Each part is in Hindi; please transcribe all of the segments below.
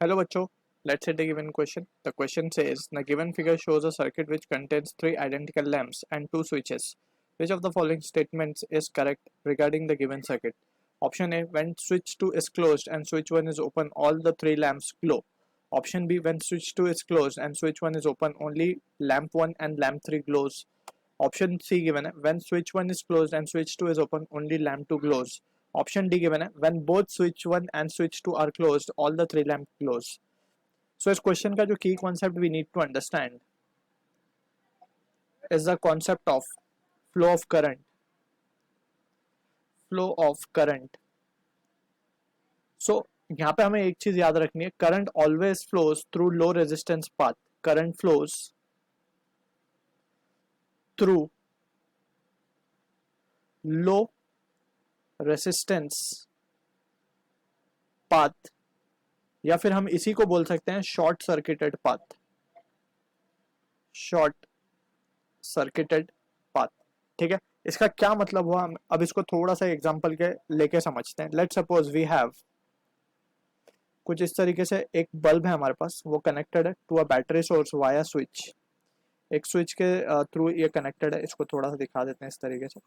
Hello, Bacho. Let's say the given question. The question says the given figure shows a circuit which contains three identical lamps and two switches. Which of the following statements is correct regarding the given circuit? Option A: when switch 2 is closed and switch 1 is open, all the three lamps glow. Option B: when switch 2 is closed and switch 1 is open, only lamp 1 and lamp 3 glows. Option C given है when switch 1 is closed and switch 2 is open, only lamp 2 glows. Option D given है when both switch 1 and switch 2 are closed, all the three lamp glows. So इस क्वेश्चन का जो की concept we need to understand is the concept of flow of current. Flow of current. So यहाँ पे हमें एक चीज याद रखनी है, current always flows through low resistance path. Current flows through low resistance path, या फिर हम इसी को बोल सकते हैं short circuited path. Short circuited path. ठीक है, इसका क्या मतलब हुआ, हम अब इसको थोड़ा सा एग्जांपल के लेके समझते हैं. लेट्स सपोज वी हैव कुछ इस तरीके से एक बल्ब है हमारे पास, वो कनेक्टेड है to a battery source via switch. एक स्विच के थ्रू ये कनेक्टेड है. इसको थोड़ा सा दिखा देते हैं इस तरीके से.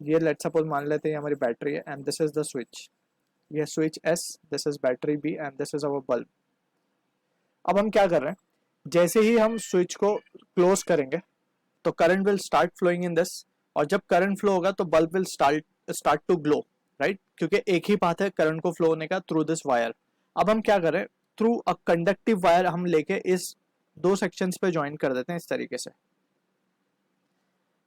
ये लेट्स सपोज मान लेते हैं हमारी बैटरी है and this is the switch. ये switch S, this is battery B and this is our bulb. अब हम क्या कर रहे हैं, जैसे ही हम स्विच को क्लोज करेंगे तो current will start flowing in this, और जब करंट फ्लो होगा तो bulb will start to glow, right, क्योंकि एक ही पाथ है करंट को फ्लो होने का थ्रू दिस वायर. अब हम क्या कर रहे हैं, थ्रू अ कंडक्टिव वायर हम लेके इस दो सेक्शंस पे ज्वाइन कर देते हैं. इस तरीके से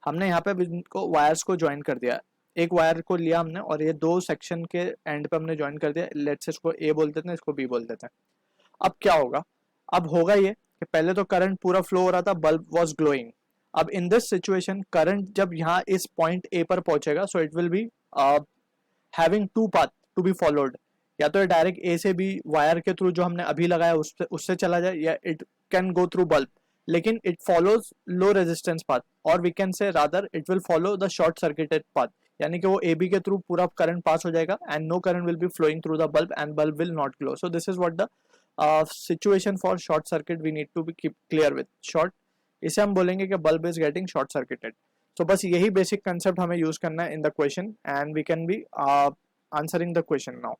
हमने यहाँ पे इनको वायर्स को ज्वाइन कर दिया. एक वायर को लिया हमने और ये दो सेक्शन के एंड पे हमने ज्वाइन कर दिया. लेट्स इसको A बोल देते हैं, इसको B बोल देते हैं. अब क्या होगा, अब होगा ये कि पहले तो करंट पूरा फ्लो हो रहा था, बल्ब वाज ग्लोइंग. अब इन दिस सिचुएशन करंट जब यहाँ इस पॉइंट A पर पहुंचेगा, so it will be having two path to be followed. या तो डायरेक्ट A से B वायर के थ्रू जो हमने अभी लगाया उससे चला जाए, या it can go through bulb, लेकिन it follows low resistance path, और we can say rather it will follow the short circuited path. यानी कि वो AB के थ्रू पूरा करंट पास हो जाएगा and no current will be flowing through the bulb and bulb will not glow. So this is what the situation for short circuit we need to be keep clear with. Short, इसे हम बोलेंगे कि bulb is getting short circuited. तो बस यही बेसिक कंसेप्ट हमें यूज करना है in the question and we can be answering the question now.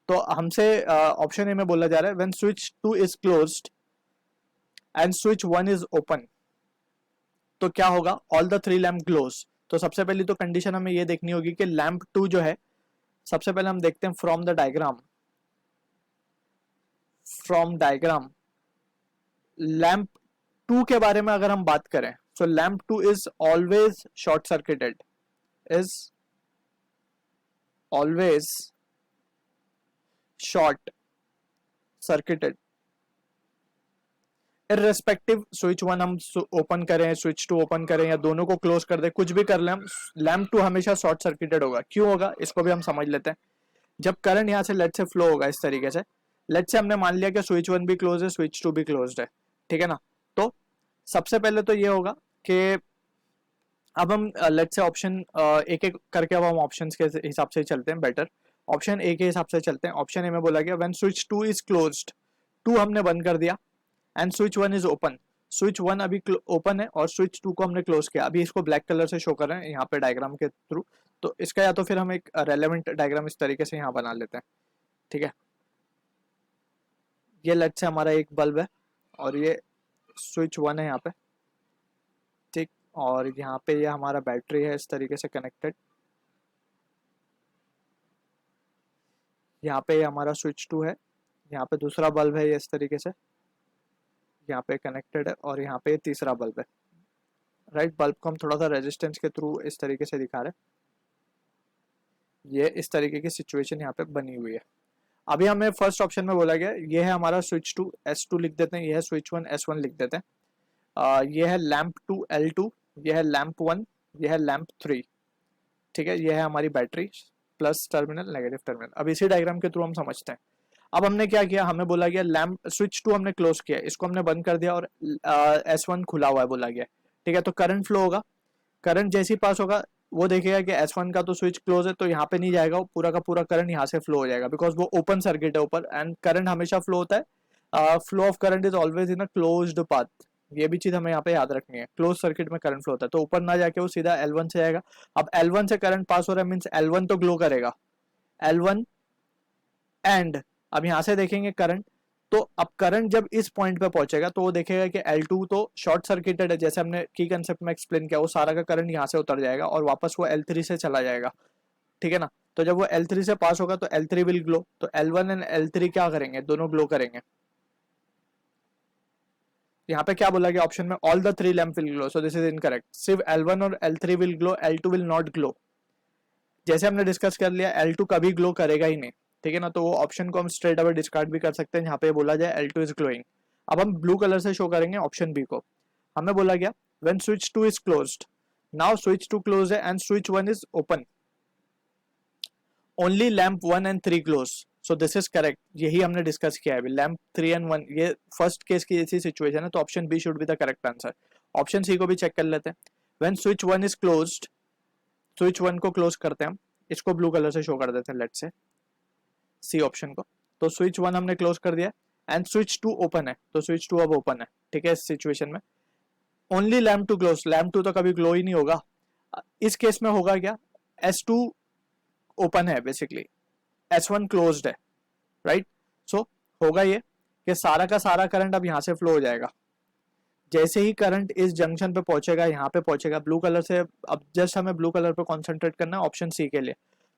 तो हमसे ऑप्शन ए में बोला जा रहा है when switch 2 is closed and switch 1 is open, तो क्या होगा, all the three lamp glows. तो सबसे पहली तो कंडीशन हमें ये देखनी होगी कि लैम्प 2 जो है, सबसे पहले हम देखते हैं from the diagram. From diagram lamp 2 के बारे में अगर हम बात करें, so lamp 2 is always short circuited, is always short circuited irrespective. Switch 1 हम ओपन करें, स्विच 2 ओपन करें, या दोनों को क्लोज कर दे, कुछ भी कर ले हम, लैम्प 2 हमेशा शॉर्ट सर्किटेड होगा. क्यों होगा, इसको भी हम समझ लेते हैं. जब करंट यहाँ से लेट से फ्लो होगा इस तरीके से, लेट से हमने मान लिया कि स्विच 1 भी क्लोज है, स्विच 2 भी क्लोज है, ठीक है ना. तो सबसे पहले तो ये होगा कि अब हम लेट से ऑप्शन एक एक करके अब हम ऑप्शन के हिसाब से चलते हैं. बेटर ऑप्शन ए के हिसाब से चलते हैं. ऑप्शन ए में बोला गया व्हेन स्विच 2 इज क्लोज्ड, 2 हमने बंद कर दिया, and switch 1 is open. Switch 1 अभी ओपन है और स्विच 2 को हमने क्लोज किया. अभी इसको ब्लैक कलर से शो कर रहे हैं यहाँ पे डायग्राम के थ्रू. तो इसका या तो फिर हम एक रेलेवेंट डायग्राम इस तरीके से यहाँ बना लेते हैं. ठीक है, ये लेट से हमारा एक बल्ब है और ये स्विच 1 है यहाँ पे, ठीक, और यहाँ पे ये हमारा बैटरी है इस तरीके से कनेक्टेड. यहाँ पे हमारा स्विच 2 है, यहाँ पे दूसरा बल्ब है ये इस तरीके से यहाँ पे कनेक्टेड है, और यहाँ पे तीसरा बल्ब है, राइट. बल्ब को हम थोड़ा सा रेजिस्टेंस के थ्रू इस तरीके से दिखा रहे हैं. ये इस तरीके की सिचुएशन यहाँ पे बनी हुई है. अभी हमें फर्स्ट ऑप्शन में बोला गया ये है हमारा स्विच 2 S2 लिख देते हैं, ये है स्विच 1 S1 लिख देते हैं. ये है लैम्प 2 L2, ये है लैम्प 1, ये है लैम्प 3, ठीक है. ये है हमारी battery, plus terminal negative terminal. अब इसी डायग्राम के थ्रू हम समझते हैं. अब हमने क्या किया, हमें बोला गया लैम्प स्विच 2 हमने क्लोज किया, इसको हमने बंद कर दिया और S1 खुला हुआ है बोला गया, ठीक है. तो करंट फ्लो होगा, करंट जैसे ही पास होगा वो देखेगा कि S1 का तो स्विच क्लोज है, तो यहाँ पे नहीं जाएगा, वो पूरा का पूरा करंट यहाँ से फ्लो हो जाएगा, बिकॉज वो ओपन सर्किट है ऊपर, एंड करंट हमेशा फ्लो होता है, flow of current is always in a closed path. ये भी चीज हमें यहाँ पे याद रखनी है, क्लोज सर्किट में करंट फ्लो होता है, तो ऊपर ना जाके वो सीधा L1 से जाएगा। अब L1 से करंट पास हो रहा है, मीन्स L1 तो ग्लो करेगा, L1 एंड अब यहाँ से देखेंगे करंट, तो अब करंट जब इस पॉइंट पे पहुंचेगा तो वो देखेगा कि L2 तो शॉर्ट सर्किटेड है, जैसे हमने की कंसेप्ट में एक्सप्लेन किया, वो सारा का करंट यहाँ से उतर जाएगा और वापस वो L3 से चला जाएगा, ठीक है ना। तो जब वो L3 से पास होगा तो L3 विल ग्लो, तो L1 एंड L3 क्या करेंगे, दोनों ग्लो करेंगे। यहाँ पे क्या बोला गया ऑप्शन में, all the three lamp will glow, so this is incorrect, सिर्फ L1 और L3 will glow, L2 will not glow. जैसे हमने डिस्कस कर लिया L2 कभी ग्लो करेगा ही नहीं, ठीक है ना, तो वो ऑप्शन को हम स्ट्रेट अवे डिस्कार्ड भी कर सकते हैं, यहाँ पे बोला जाए L2 इज ग्लोइंग। अब हम ब्लू कलर से शो करेंगे ऑप्शन बी को। हमें बोला गया when switch 2 is closed, now switch 2 close है and switch 1 is open, only lamp 1 and 3 close, so this is correct. यही हमने डिस्कस किया है अभी, लैम्प 3 एंड 1, ये फर्स्ट केस की ऐसी सिचुएशन है, तो option B should be the correct answer. Option C को भी चेक कर लेते हैं। When switch 1 is closed, switch 1 को क्लोज करते हैं हम, इसको ब्लू कलर से शो कर देते हैं, लेट्स से सी ऑप्शन को। तो स्विच 1 हमने क्लोज कर दिया एंड स्विच 2 ओपन है, तो स्विच 2 अब ओपन है, ठीक है। इस सिचुएशन में ओनली लैम्प 2 क्लोज, लैम्प 2 तो कभी ग्लो ही नहीं होगा। इस केस में होगा क्या, S2 ओपन है बेसिकली, S1 क्लोज्ड है, राइट। सो होगा ये कि सारा का सारा करंट अब यहाँ से फ्लो हो जाएगा। जैसे ही करंट इस जंक्शन पे पहुंचेगा, यहाँ पे पहुंचेगा, ब्लू कलर से, अब जस्ट हमें ब्लू कलर पे कॉन्सेंट्रेट करना है ऑप्शन सी के लिए।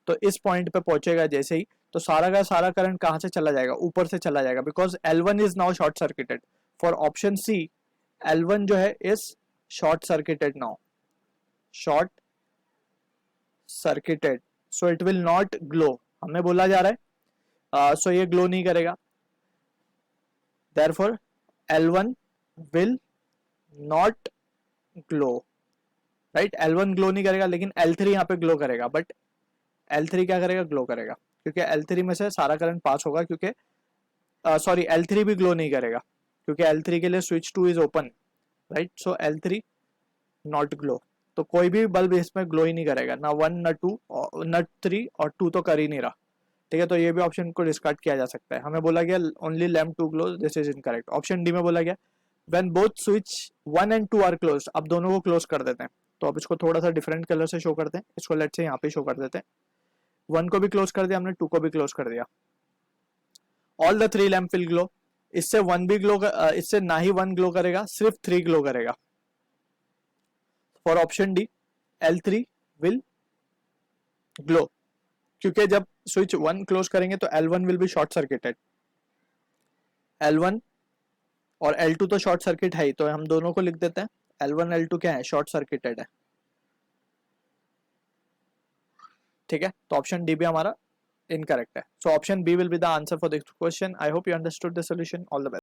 तो इस पॉइंट पे पहुंचेगा जैसे ही, तो सारा का सारा करंट कहाँ से चला जाएगा, ऊपर से चला जाएगा, because L1 is now short circuited. For option C L1 जो है is short circuited now, short circuited, so it will not glow, हमें बोला जा रहा है, सो ये ग्लो नहीं करेगा, therefore L1 will not glow, right. L1 glow नहीं करेगा, लेकिन L3 यहाँ पे ग्लो करेगा, बट L3 क्या करेगा, ग्लो करेगा, क्योंकि L3 में से सारा करंट पास होगा, क्योंकि सॉरी L3 भी ग्लो नहीं करेगा, क्योंकि L3 के लिए switch 2 is open, right. So L3 not glow, तो कोई भी बल्ब इसमें ग्लो ही नहीं करेगा, ना 1 ना 2 ना 3, और 2 तो कर ही नहीं रहा, ठीक है। तो ये भी ऑप्शन को डिस्कार्ड किया जा सकता है। हमें बोला गया only lamp 2 close, this is incorrect. Option D में बोला गया when both switch 1 and 2 are close, अब दोनों को क्लोज कर देते हैं, तो अब इसको थोड़ा सा डिफरेंट कलर से शो करते हैं, इसको लेट से यहाँ पे शो कर देते हैं। 1 को भी क्लोज कर दिया हमने, 2 को भी क्लोज कर दिया, all the 3 lamp will glow. इससे 1 भी ग्लो, इससे ना ही 1 ग्लो करेगा, सिर्फ 3 ग्लो करेगा। For option D L3 will glow, क्योंकि जब स्विच 1 क्लोज करेंगे तो L1 will be short circuited, L1 और L2 तो शॉर्ट सर्किट है ही, तो हम दोनों को लिख देते हैं, L1 L2 क्या है, शॉर्ट सर्किटेड है, ठीक है। तो ऑप्शन डी भी हमारा इनकरेक्ट है, so option B will be the answer for this question. I hope you understood the solution, all the best.